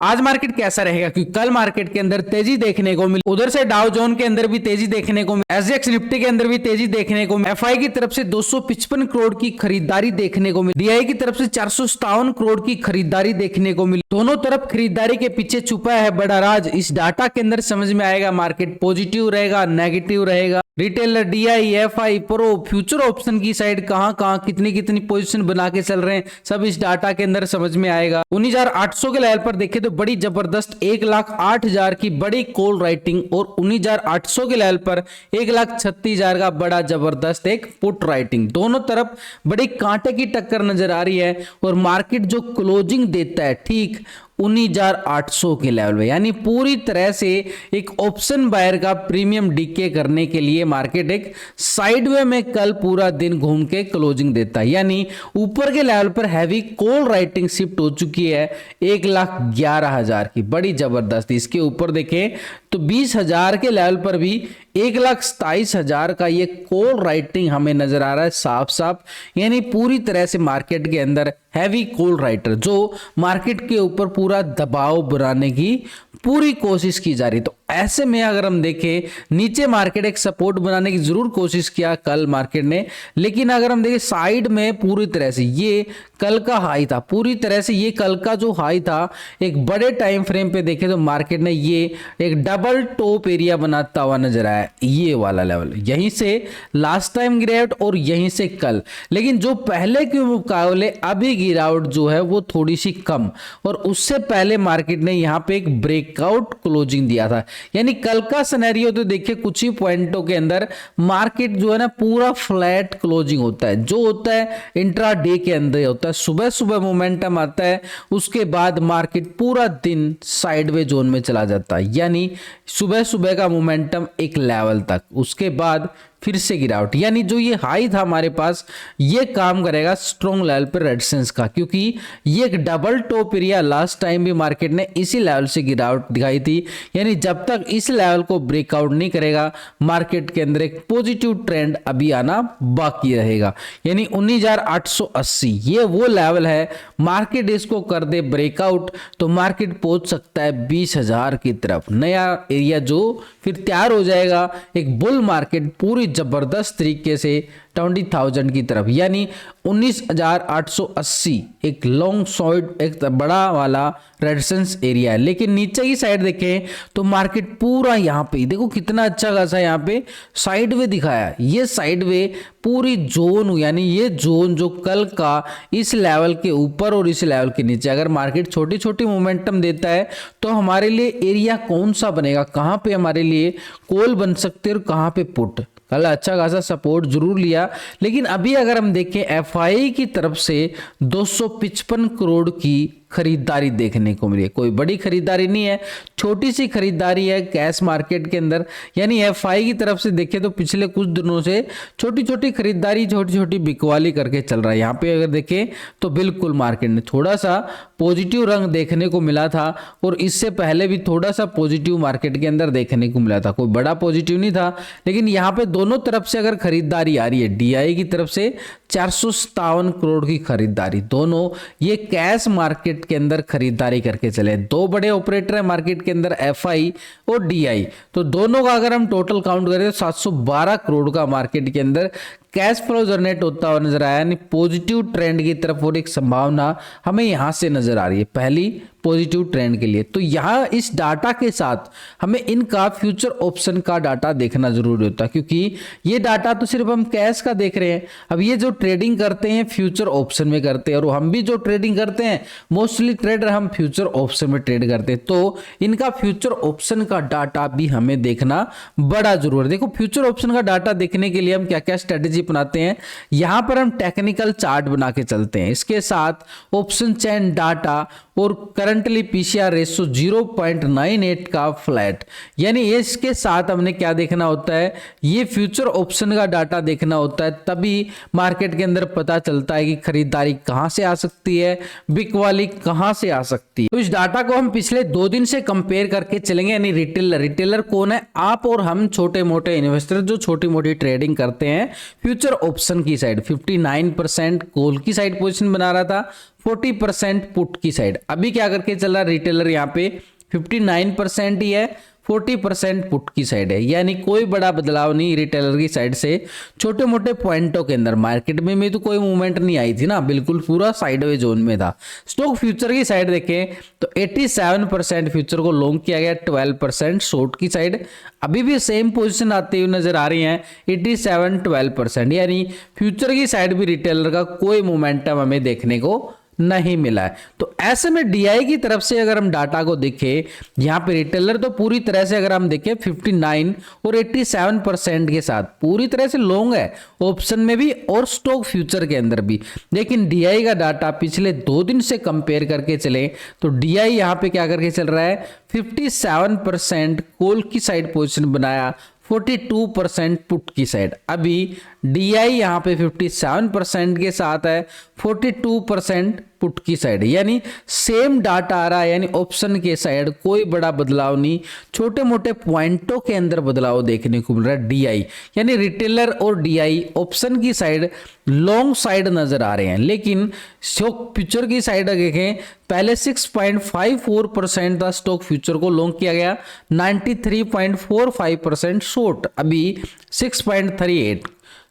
आज मार्केट कैसा रहेगा, क्योंकि कल मार्केट के अंदर तेजी देखने को मिली। उधर से डाउ जोन के अंदर भी तेजी देखने को मिली, एसजीएक्स निफ्टी के अंदर भी तेजी देखने को मिली। एफआई की तरफ से 255 करोड़ की खरीदारी देखने को मिली, डीआई की तरफ से 457 करोड़ की खरीदारी देखने को मिली। दोनों तरफ खरीदारी के पीछे छुपा है बड़ा राज। इस डाटा के अंदर समझ में आएगा मार्केट पॉजिटिव रहेगा, नेगेटिव रहेगा। Retailer, DI, FI, pro, future option की साइड कहां कहां कितनी कितनी पोजीशन बना के चल रहे हैं, सब इस डाटा के अंदर समझ में आएगा। 19,800 के लेवल पर देखें तो बड़ी जबरदस्त 1,08,000 की बड़ी कॉल राइटिंग और 19,800 के लेवल पर 1,36,000 का बड़ा जबरदस्त एक पुट राइटिंग। दोनों तरफ बड़ी कांटे की टक्कर नजर आ रही है और मार्केट जो क्लोजिंग देता है ठीक 19,800 के लेवल में, यानी पूरी तरह से एक ऑप्शन बायर का प्रीमियम डीके करने के लिए मार्केट एक साइडवे में कल पूरा दिन घूम के क्लोजिंग देता है। यानी ऊपर के लेवल पर हैवी कॉल राइटिंग शिफ्ट हो चुकी है 1,11,000 की, बड़ी जबरदस्त। इसके ऊपर देखें तो 20,000 के लेवल पर भी 1,27,000 का ये कॉल राइटिंग हमें नजर आ रहा है साफ साफ। यानी पूरी तरह से मार्केट के अंदर हैवी कॉल राइटर जो मार्केट के ऊपर पूरा दबाव बनाने की पूरी कोशिश की जा रही। तो ऐसे में अगर हम देखें नीचे मार्केट एक सपोर्ट बनाने की जरूर कोशिश किया कल मार्केट ने, लेकिन अगर हम देखें साइड में पूरी तरह से ये कल का हाई था, पूरी तरह से ये कल का जो हाई था एक बड़े टाइम फ्रेम पे देखें तो मार्केट ने ये एक डबल टॉप एरिया बनाता हुआ नजर आया, ये वाला लेवल यहीं से लास्ट टाइम गिरावट और यहीं से कल। लेकिन जो पहले के मुकाबले अभी गिरावट जो है वो थोड़ी सी कम, और उससे पहले मार्केट ने यहाँ पे एक ब्रेकआउट क्लोजिंग दिया था। यानी कल का सिनेरियो तो देखिए कुछ ही पॉइंटों के अंदर मार्केट जो है ना पूरा फ्लैट क्लोजिंग होता है, जो होता है इंट्रा डे के अंदर होता है। सुबह सुबह मोमेंटम आता है, उसके बाद मार्केट पूरा दिन साइडवे जोन में चला जाता है। यानी सुबह सुबह का मोमेंटम एक लेवल तक, उसके बाद फिर से गिरावट। यानी जो ये हाई था हमारे पास ये काम करेगा स्ट्रॉन्ग लेवल पर रेजिस्टेंस का, क्योंकि ये एक double top area last time भी मार्केट ने इसी लेवल से गिरावट दिखाई थी। यानी जब तक इस लेवल को ब्रेकआउट नहीं करेगा मार्केट के अंदर एक पॉजिटिव ट्रेंड अभी आना बाकी रहेगा। यानी 19,880 ये वो लेवल है, मार्केट इसको कर दे ब्रेकआउट तो मार्केट पहुंच सकता है 20,000 की तरफ। नया एरिया जो फिर तैयार हो जाएगा, एक बुल मार्केट पूरी जबरदस्त तरीके से 20,000 की तरफ। यानी 19,880 एक लॉन्ग साइड एक बड़ा वाला रेजिस्टेंस एरिया है। लेकिन नीचे की साइड देखें तो मार्केट पूरा यहाँ पे देखो कितना अच्छा खासा यहाँ पे साइडवे दिखाया। ये साइडवे पूरी जोन, यानी ये जोन जो कल का इस लेवल के ऊपर और इस लेवल के नीचे अगर मार्केट छोटी छोटी मोमेंटम देता है तो हमारे लिए एरिया कौन सा बनेगा, कहाँ पे हमारे लिए कॉल बन सकते हैं और कहाँ पे पुट। कल अच्छा खासा सपोर्ट जरूर लिया, लेकिन अभी अगर हम देखें एफआई की तरफ से 255 करोड़ की खरीदारी देखने को मिली है। कोई बड़ी खरीदारी नहीं है, छोटी सी खरीदारी है कैश मार्केट के अंदर। यानी एफआई की तरफ से देखें तो पिछले कुछ दिनों से छोटी छोटी खरीदारी, छोटी छोटी बिकवाली करके चल रहा है। यहाँ पे अगर देखें तो बिल्कुल मार्केट ने थोड़ा सा पॉजिटिव रंग देखने को मिला था, और इससे पहले भी थोड़ा सा पॉजिटिव मार्केट के अंदर देखने को मिला था, कोई बड़ा पॉजिटिव नहीं था। लेकिन यहाँ पे दोनों तरफ से अगर खरीदारी आ रही है, डीआई की तरफ से 457 करोड़ की खरीदारी, दोनों ये कैश मार्केट के अंदर खरीदारी करके चले। दो बड़े ऑपरेटर है मार्केट के अंदर, एफआई और डीआई, तो दोनों का अगर हम टोटल काउंट करें तो 712 करोड़ का मार्केट के अंदर कैश फ्लो जनरेट होता हुआ नजर आया। यानी पॉजिटिव ट्रेंड की तरफ और एक संभावना हमें यहां से नजर आ रही है पहली पॉजिटिव ट्रेंड के लिए। तो यहां इस डाटा के साथ हमें इनका फ्यूचर ऑप्शन का डाटा देखना जरूरी होता है, क्योंकि ये डाटा तो सिर्फ हम कैश का देख रहे हैं। अब ये जो ट्रेडिंग करते हैं फ्यूचर ऑप्शन में करते हैं, और हम भी जो ट्रेडिंग करते हैं मोस्टली ट्रेडर हम फ्यूचर ऑप्शन में ट्रेड करते हैं, तो इनका फ्यूचर ऑप्शन का डाटा भी हमें देखना बड़ा जरूरी है। देखो फ्यूचर ऑप्शन का डाटा देखने के लिए हम क्या क्या स्ट्रेटेजी अपनाते हैं। यहां पर हम टेक्निकल चार्ट बना के चलते हैं, इसके साथ ऑप्शन चेन डाटा और करंटली पीसीआर रेशो 0.98 का फ्लैट। यानी इसके साथ हमने क्या देखना होता है, ये फ्यूचर ऑप्शन का डाटा देखना होता है, तभी मार्केट के अंदर पता चलता है कि खरीदारी कहां से आ सकती है, बिकवाली कहां से आ सकती है। तो इस डाटा को हम पिछले 2 दिन से कंपेयर करके चलेंगे। यानी रिटेलर कौन है, आप और हम छोटे मोटे इन्वेस्टर जो छोटी मोटी ट्रेडिंग करते हैं फ्यूचर ऑप्शन की साइड 59% कॉल की साइड पोजीशन बना रहा था, 40% पुट की साइड। अभी क्या करके चल रहा है रिटेलर, यहाँ पे 59% ही है, 40% पुट की साइड है, यानी कोई बड़ा बदलाव नहीं रिटेलर की साइड से। छोटे मोटे पॉइंटों के अंदर मार्केट में तो कोई मूवमेंट नहीं आई थी ना, बिल्कुल पूरा साइडवे जोन में था। स्टॉक फ्यूचर की साइड देखें तो 87% फ्यूचर को लॉन्ग किया गया, 12% शॉर्ट की साइड। अभी भी सेम पोजीशन आती हुई नजर आ रही है, 87-12%, यानी फ्यूचर की साइड भी रिटेलर का कोई मोमेंटम हमें देखने को नहीं मिला है। तो ऐसे में डीआई की तरफ से अगर हम डाटा को देखें, यहाँ पे रिटेलर तो पूरी तरह से अगर हम देखें 59 और 87% के साथ पूरी तरह से लॉन्ग है, ऑप्शन में भी और स्टॉक फ्यूचर के अंदर भी। लेकिन डीआई का डाटा पिछले 2 दिन से कंपेयर करके चले तो डीआई यहाँ पे क्या करके चल रहा है, 57% कॉल की साइड पोजिशन बनाया, 42% पुट की साइड। अभी डीआई यहाँ पे 57% के साथ है, 42% पुट की साइड, यानी सेम डाटा आ रहा है, यानी ऑप्शन के साइड कोई बड़ा बदलाव नहीं, छोटे मोटे पॉइंटों के अंदर बदलाव देखने को मिल रहा है डीआई, यानी रिटेलर और डीआई ऑप्शन की साइड लॉन्ग साइड नजर आ रहे हैं। लेकिन स्टॉक फ्यूचर की साइड देखें, पहले 6.54% था स्टॉक फ्यूचर को लॉन्ग किया गया, 93.45% शॉर्ट, अभी 6.38,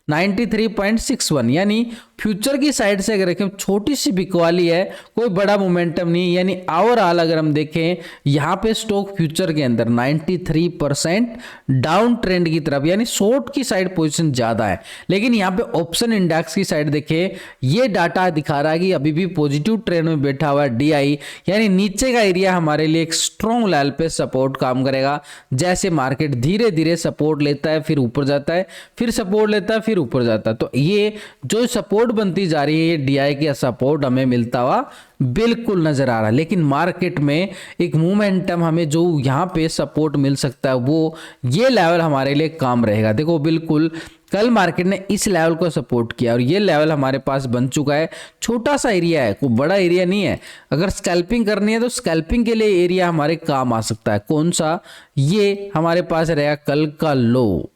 93.61, यानी फ्यूचर की साइड से अगर देखें छोटी सी बिकवाली है, कोई बड़ा मोमेंटम नहीं, यानी ओवरऑल अगर हम देखें यहाँ पे स्टॉक फ्यूचर के अंदर 93% डाउन ट्रेंड की तरफ, यानी शॉर्ट की साइड पोजीशन ज्यादा है। लेकिन यहाँ पे ऑप्शन इंडेक्स की साइड देखें, ये डाटा दिखा रहा है कि अभी भी पॉजिटिव ट्रेंड में बैठा हुआ है डीआई, यानी नीचे का एरिया हमारे लिए एक स्ट्रॉन्ग लेवल पे सपोर्ट काम करेगा। जैसे मार्केट धीरे धीरे सपोर्ट लेता है, फिर ऊपर जाता है, फिर सपोर्ट लेता है, फिर ऊपर जाता है, तो ये जो सपोर्ट बनती जा रही है, ये डीआई का सपोर्ट हमें मिलता हुआ बिल्कुल नजर आ रहा है। लेकिन मार्केट में एक मोमेंटम हमें जो यहाँ पे सपोर्ट मिल सकता है, वो ये लेवल हमारे लिए काम रहेगा। देखो बिल्कुल कल मार्केट ने इस लेवल को सपोर्ट किया और ये लेवल हमारे पास बन चुका है। छोटा सा एरिया है, कोई बड़ा एरिया नहीं है। अगर स्कैल्पिंग करनी है तो स्कैल्पिंग के लिए एरिया हमारे काम आ सकता है। कौन सा? ये हमारे पास रहेगा कल का लो,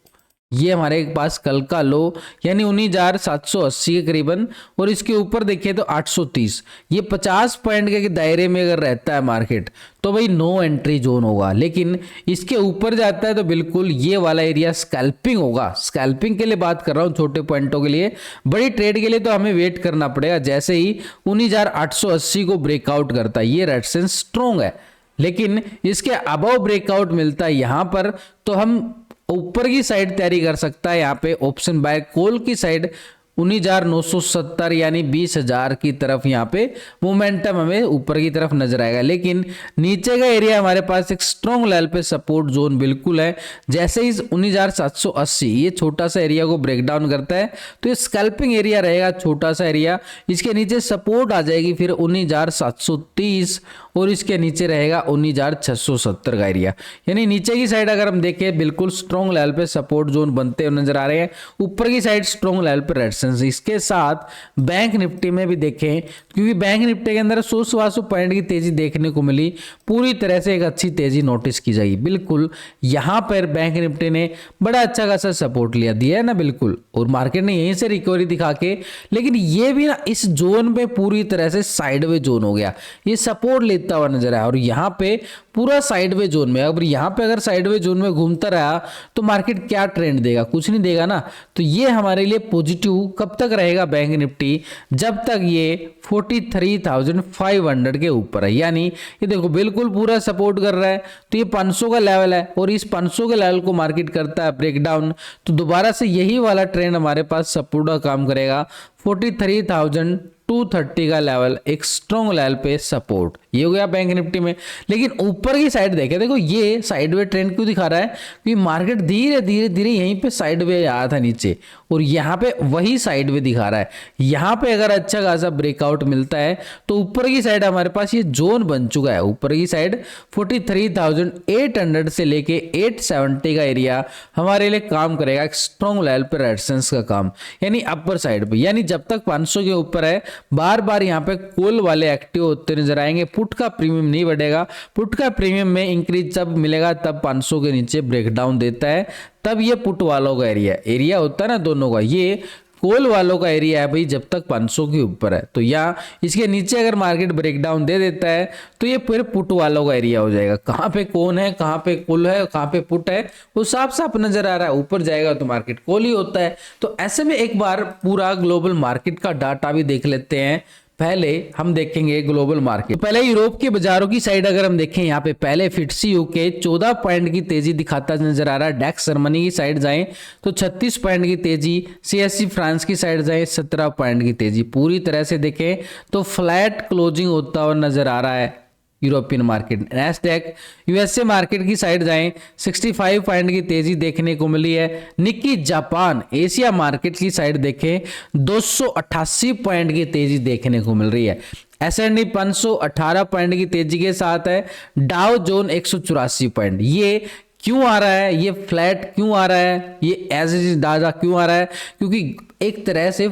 ये हमारे पास कल का लो, यानी 19,780 के करीबन, और इसके ऊपर देखिए तो 830। ये 50 पॉइंट के दायरे में अगर रहता है मार्केट तो भाई नो एंट्री जोन होगा। लेकिन इसके ऊपर जाता है तो बिल्कुल ये वाला एरिया स्कैल्पिंग होगा। स्कैल्पिंग के लिए बात कर रहा हूँ, छोटे पॉइंटों के लिए। बड़ी ट्रेड के लिए तो हमें वेट करना पड़ेगा। जैसे ही 19,880 को ब्रेकआउट करता है, ये रेजिस्टेंस स्ट्रॉन्ग है, लेकिन इसके अबव ब्रेकआउट मिलता है यहाँ पर, तो हम ऊपर की साइड तैयारी कर सकता है। यहाँ पे ऑप्शन बाय कॉल की साइड 19,970 यानी 20,000 की तरफ यहाँ पे मोमेंटम हमें ऊपर की तरफ नजर आएगा। लेकिन नीचे का एरिया हमारे पास एक स्ट्रॉन्ग लेवल पे सपोर्ट जोन बिल्कुल है। जैसे ही 19,780 ये छोटा सा एरिया को ब्रेक डाउन करता है तो ये स्कैल्पिंग एरिया रहेगा, छोटा सा एरिया। इसके नीचे सपोर्ट आ जाएगी फिर 19,730 और इसके नीचे रहेगा 19,670 का एरिया। यानी नीचे की साइड अगर हम देखें बिल्कुल स्ट्रॉन्ग लेवल पे सपोर्ट जोन बनते हुए नजर आ रहे हैं, ऊपर की साइड स्ट्रॉन्ग लेवल पे रेजिस्टेंस। इसके साथ बैंक निफ्टी में भी देखें, क्योंकि बैंक निफ्टी के अंदर 100-150 पॉइंट की तेजी देखने को मिली, पूरी तरह से एक अच्छी तेजी नोटिस की जाएगी। बिल्कुल यहां पर बैंक निफ्टी ने बड़ा अच्छा खासा सपोर्ट लिया दिया है ना, बिल्कुल, और मार्केट ने यहीं से रिकवरी दिखा के, लेकिन ये भी ना इस जोन पे पूरी तरह से साइडवे जोन हो गया, ये सपोर्ट लेता हुआ नजर आया। और यहाँ पे पूरा साइडवे जोन में, अब यहाँ पे अगर साइडवे जोन में घूमता रहा तो मार्केट क्या ट्रेंड देगा? कुछ नहीं देगा ना। तो ये हमारे लिए पॉजिटिव कब तक रहेगा बैंक निफ्टी? जब तक ये 43,500 के ऊपर है। यानी ये देखो बिल्कुल पूरा सपोर्ट कर रहा है, तो ये 500 का लेवल है और इस 500 के लेवल को मार्केट करता है ब्रेकडाउन, तो दोबारा से यही वाला ट्रेंड हमारे पास सपोर्ट का काम करेगा। 43,230 का लेवल एक स्ट्रॉन्ग लेवल पे सपोर्ट, ये हो गया बैंक निफ्टी में। लेकिन ऊपर की साइड देखें, देखो ये साइडवे ट्रेंड क्यों दिखा रहा है? क्योंकि मार्केट धीरे धीरे धीरे यहीं पे साइडवे आया था नीचे, और यहाँ पे वही साइडवे दिखा रहा है। यहाँ पे अगर अच्छा खासा ब्रेकआउट मिलता है तो ऊपर की साइड हमारे पास ये जोन बन चुका है। ऊपर की साइड 43,800 से लेके 870 का एरिया हमारे लिए काम करेगा, एक स्ट्रॉन्ग लेवल पे रेजिस्टेंस का काम, यानी अपर साइड पे। यानी जब तक 500 के ऊपर है, बार बार यहाँ पे कॉल वाले एक्टिव होते नजर आएंगे, पुट का प्रीमियम नहीं बढ़ेगा। पुट का प्रीमियम में इंक्रीज जब मिलेगा तब 500 के नीचे ब्रेकडाउन देता है, तब ये पुट वालों का एरिया होता है ना दोनों का, ये कॉल वालों का एरिया है भाई जब तक 500 के ऊपर है। तो या इसके नीचे अगर मार्केट ब्रेकडाउन दे देता है तो ये फिर पुट वालों का एरिया हो जाएगा। कहाँ पे कौन है, कहाँ पे कॉल है, कहाँ पे पुट है, वो साफ साफ नजर आ रहा है। ऊपर जाएगा तो मार्केट कॉल ही होता है। तो ऐसे में एक बार पूरा ग्लोबल मार्केट का डाटा भी देख लेते हैं। पहले हम देखेंगे ग्लोबल मार्केट। तो पहले यूरोप के बाजारों की साइड अगर हम देखें, यहाँ पे पहले FTSE यूके 14 पॉइंट की तेजी दिखाता नजर आ रहा है। डेक्स जर्मनी की साइड जाएं तो 36 पॉइंट की तेजी, CSE फ्रांस की साइड जाएं 17 पॉइंट की तेजी। पूरी तरह से देखें तो फ्लैट क्लोजिंग होता हुआ नजर आ रहा है European market. Nasdaq USA market की साइड जाएं 65 पॉइंट की तेजी देखने को मिली है। निक्की जापान एशिया मार्केट की साइड देखें 288 पॉइंट की तेजी देखने को मिल रही है। S&P 500 18 पॉइंट की तेजी के साथ है। डाउ जोन 184 पॉइंट। ये क्यों आ रहा है, ये फ्लैट क्यों आ रहा है, ये एज इज दादा क्यों आ रहा है? क्योंकि एक तरह से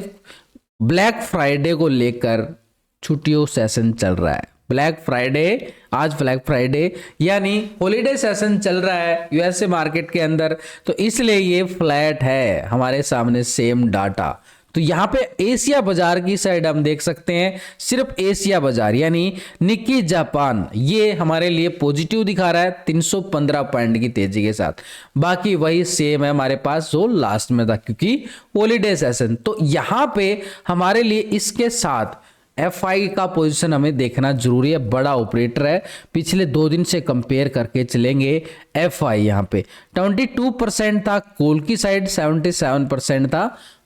ब्लैक फ्राइडे को लेकर छुट्टियों सेशन चल रहा है। ब्लैक फ्राइडे, आज ब्लैक फ्राइडे यानी हॉलीडे सेशन चल रहा है USA मार्केट के अंदर, तो इसलिए ये फ्लैट है हमारे सामने सेम डाटा। तो यहाँ पे एशिया बाजार की साइड हम देख सकते हैं, सिर्फ एशिया बाजार यानी निक्की जापान ये हमारे लिए पॉजिटिव दिखा रहा है 315 पॉइंट की तेजी के साथ। बाकी वही सेम है हमारे पास जो लास्ट में था, क्योंकि हॉलीडे सेशन। तो यहाँ पे हमारे लिए इसके साथ FI का पोजीशन हमें देखना जरूरी है। बड़ा ऑपरेटर है, पिछले 2 दिन से कंपेयर करके चलेंगे। FI यहाँ पे 22% था, कॉल की साइड 77% था,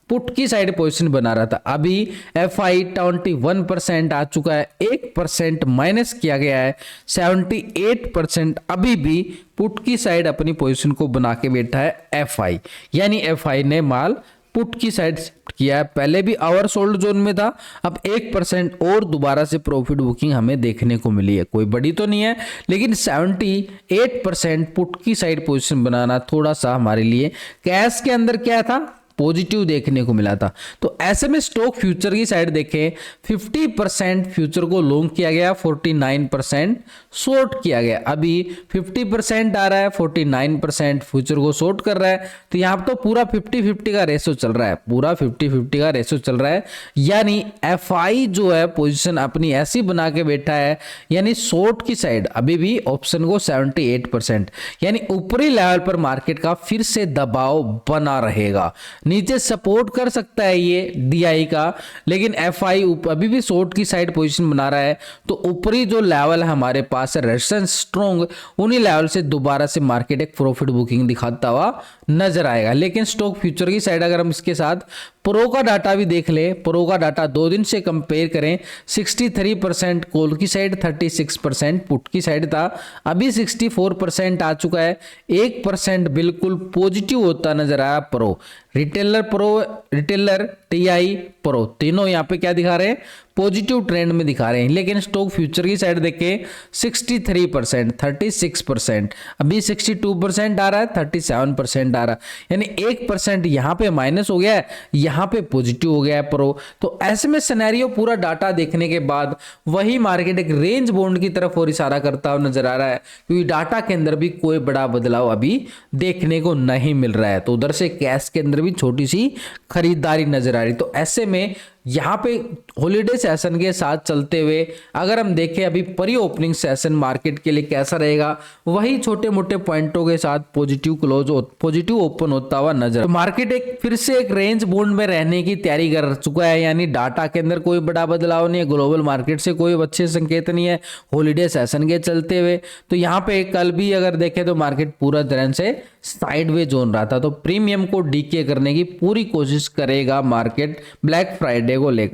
पुट की साइड पोजीशन बना रहा था। अभी FI 21% आ चुका है, 1% माइनस किया गया है, 78% अभी भी पुट की साइड अपनी पोजीशन को बना के बैठा है FI। यानी FI ने माल पुट की साइड शिफ्ट किया है। पहले भी ओवर सोल्ड जोन में था, अब 1% और दोबारा से प्रॉफिट बुकिंग हमें देखने को मिली है। कोई बड़ी तो नहीं है, लेकिन 78% पुट की साइड पोजीशन बनाना थोड़ा सा हमारे लिए कैश के अंदर क्या था, पॉजिटिव देखने को मिला था। तो ऐसे में स्टॉक फ्यूचर की साइड देखें 50% फ्यूचर को लॉन्ग किया गया, 49% शॉर्ट किया गया। अभी 50% आ रहा है, 49% फ्यूचर को शॉर्ट कर रहा है। तो यहाँ पर तो पूरा 50-50 का रेशो चल रहा है, पूरा 50-50 का रेशो चल रहा है। यानी FI जो है पोजीशन अपनी ऐसी बना के बैठा है, यानी शॉर्ट की साइड अभी भी ऑप्शन को 78%, यानी ऊपरी लेवल पर मार्केट का फिर से दबाव बना रहेगा। नीचे सपोर्ट कर सकता है ये DI का, लेकिन FI अभी भी शॉर्ट की साइड पोजीशन बना रहा है। तो ऊपरी जो लेवल है हमारे पास है रेजिस्टेंस स्ट्रॉन्ग, उन्हीं लेवल से दोबारा से मार्केट एक प्रॉफिट बुकिंग दिखाता हुआ नजर आएगा। लेकिन स्टॉक फ्यूचर की साइड अगर हम इसके साथ प्रो का डाटा भी देख ले, प्रो का डाटा 2 दिन से कंपेयर करें, 63% कॉल की साइड, 36% पुट की साइड था, अभी 64% आ चुका है। 1% बिल्कुल पॉजिटिव होता नजर आया प्रो। रिटेलर TI प्रो तीनों यहाँ पे क्या दिखा रहे हैं, पॉजिटिव ट्रेंड में दिखा रहे हैं। लेकिन स्टॉक फ्यूचर की साइड देखें 63%, 36%, अभी 62% आ रहा है, 37% आ रहा है, यानी 1% यहाँ पे माइनस हो गया है, यहाँ पे पॉजिटिव हो गया है प्रो। तो ऐसे में सिनेरियो पूरा डाटा देखने के बाद वही मार्केट एक रेंज बॉन्ड की तरफ और इशारा करता हुआ नजर आ रहा है, क्योंकि डाटा के अंदर भी कोई बड़ा बदलाव अभी देखने को नहीं मिल रहा है। तो उधर से कैश के अंदर भी छोटी सी खरीदारी नजर आ रही। तो ऐसे में यहाँ पे हॉलीडे सेशन के साथ चलते हुए अगर हम देखें अभी प्री ओपनिंग सेशन मार्केट के लिए कैसा रहेगा, वही छोटे मोटे पॉइंटों के साथ पॉजिटिव ओपन होता हुआ नजर। तो मार्केट एक फिर से एक रेंज बॉन्ड में रहने की तैयारी कर चुका है, यानी डाटा के अंदर कोई बड़ा बदलाव नहीं है, ग्लोबल मार्केट से कोई अच्छे संकेत नहीं है हॉलीडे सेशन के चलते हुए। तो यहाँ पे कल भी अगर देखें तो मार्केट पूरा तरह से साइडवे जोन रहा था। तो प्रीमियम को डीके करने की पूरी कोशिश करेगा मार्केट ब्लैक फ्राइडे को लेकर।